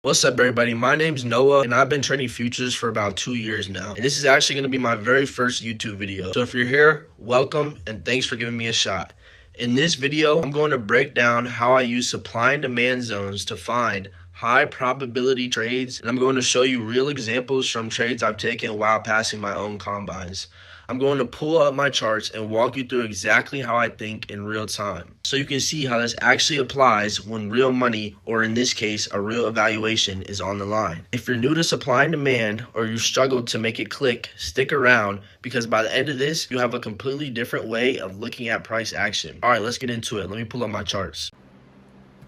What's up, everybody? My name's Noah, and I've been trading futures for about 2 years now. And this is actually going to be my very first YouTube video. So if you're here, welcome, and thanks for giving me a shot. In this video, I'm going to break down how I use supply and demand zones to find high probability trades, and I'm going to show you real examples from trades I've taken while passing my own combines. I'm going to pull up my charts and walk you through exactly how I think in real time, so you can see how this actually applies when real money, or in this case, a real evaluation, is on the line. If you're new to supply and demand, or you struggled to make it click, stick around, because by the end of this, you have a completely different way of looking at price action. All right, let's get into it. Let me pull up my charts.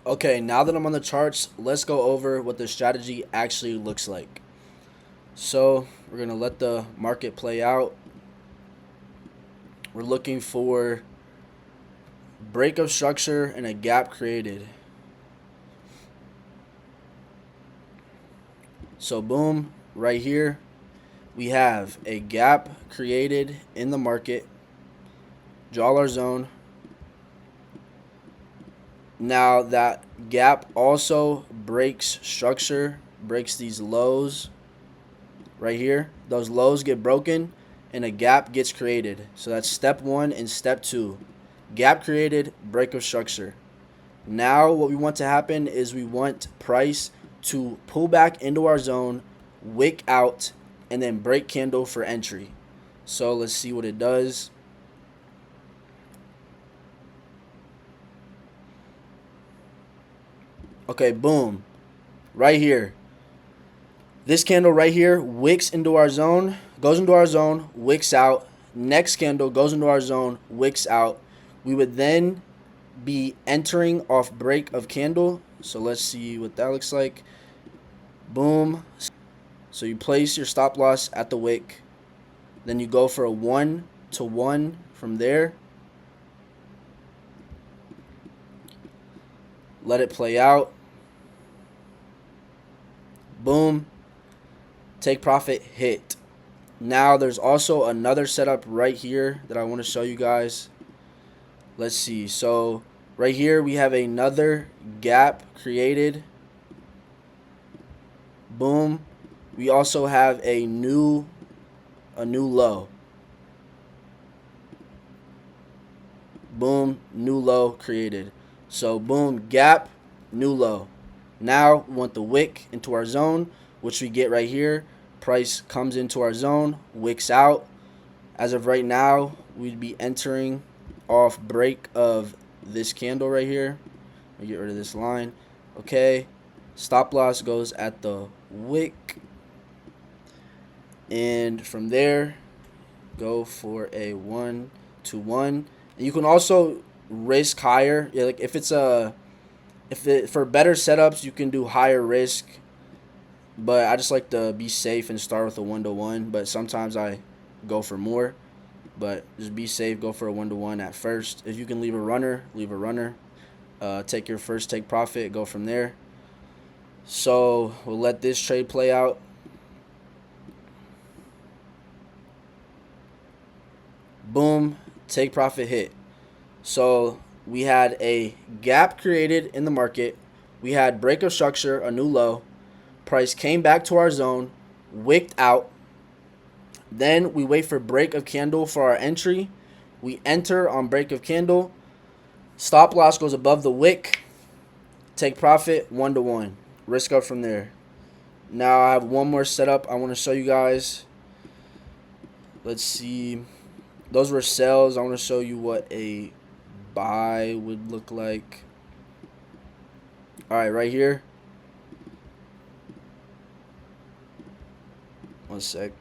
Okay, now that I'm on the charts, let's go over what the strategy actually looks like. So we're going to let the market play out. We're looking for break of structure and a gap created. So boom, right here, we have a gap created in the market. Draw our zone. Now that gap also breaks structure, breaks these lows right here. Those lows get broken and a gap gets created. So that's step 1 and step 2. Gap created, break of structure. Now what we want to happen is we want price to pull back into our zone, wick out, and then break candle for entry. So let's see what it does. Okay, boom. Right here. This candle right here wicks into our zone, goes into our zone, wicks out. Next candle goes into our zone, wicks out. We would then be entering off break of candle. So let's see what that looks like. Boom. So you place your stop loss at the wick. Then you go for a 1-to-1 from there. Let it play out. Boom. Take profit, hit. Now there's also another setup right here that I want to show you guys. Let's see. So right here we have another gap created. Boom. We also have a new low. Boom, new low created. So boom, gap, new low. Now we want the wick into our zone, which we get right here. Price comes into our zone, wicks out. As of right now, we'd be entering off break of this candle right here. I'll get rid of this line. Okay, stop loss goes at the wick. And from there, go for a 1-to-1. And you can also risk higher. Yeah, like for better setups, you can do higher risk. But I just like to be safe and start with a 1-to-1. But sometimes I go for more. But just be safe, go for a 1-to-1 at first. If you can leave a runner, leave a runner. Take your first take profit, go from there. So we'll let this trade play out. Boom, take profit, hit. So we had a gap created in the market. We had break of structure, a new low. Price came back to our zone, wicked out. Then we wait for break of candle for our entry. We enter on break of candle. Stop loss goes above the wick. Take profit, 1-to-1. Risk up from there. Now I have one more setup I want to show you guys. Let's see. Those were sells. I want to show you what a buy would look like. All right, right here. One sec.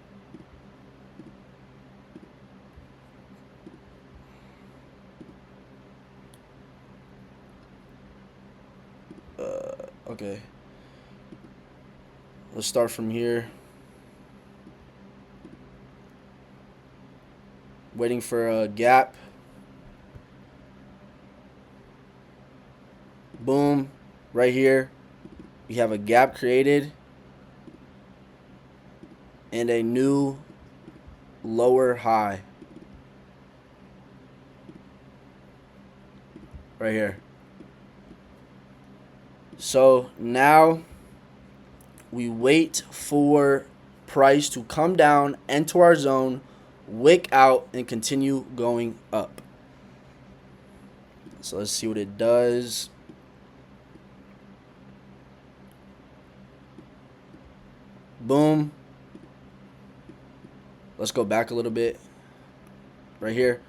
Okay. Let's start from here. Waiting for a gap. Boom. Right here. We have a gap created. And a new lower high. Right here. So now we wait for price to come down, enter our zone, wick out, and continue going up. So let's see what it does. Boom. Let's go back a little bit. Right here.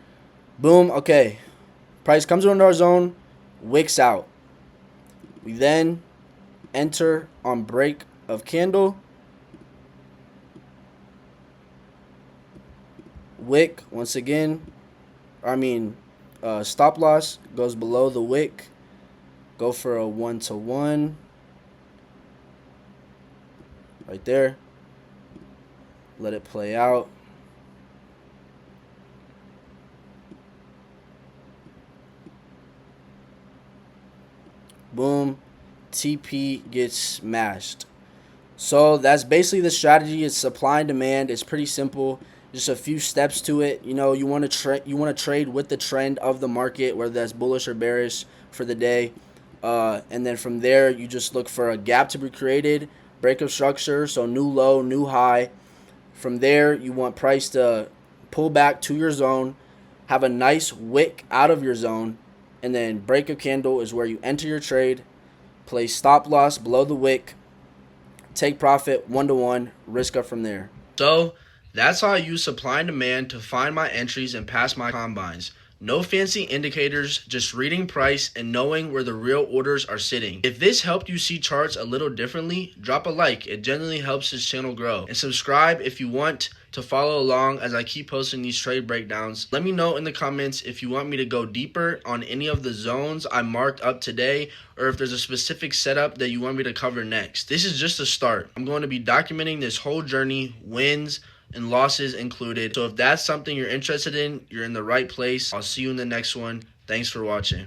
Boom. Okay. Price comes into our zone, wicks out. We then enter on break of candle. Wick once again. Stop loss goes below the wick. Go for a 1-to-1. Right there. Let it play out. Boom. TP gets smashed. So that's basically the strategy. It's supply and demand. It's pretty simple. Just a few steps to it. You know, you want to trade with the trend of the market, whether that's bullish or bearish for the day. And then from there, you just look for a gap to be created, break of structure, so new low, new high. From there, you want price to pull back to your zone, have a nice wick out of your zone, and then break of candle is where you enter your trade, place stop loss below the wick, take profit 1-to-1, risk up from there. So that's how I use supply and demand to find my entries and pass my combines. No fancy indicators, just reading price and knowing where the real orders are sitting. If this helped you see charts a little differently, drop a like. It genuinely helps this channel grow. And subscribe if you want to follow along as I keep posting these trade breakdowns. Let me know in the comments if you want me to go deeper on any of the zones I marked up today, or if there's a specific setup that you want me to cover next. This is just a start. I'm going to be documenting this whole journey, wins and losses included. So if that's something you're interested in, you're in the right place. I'll see you in the next one. Thanks for watching.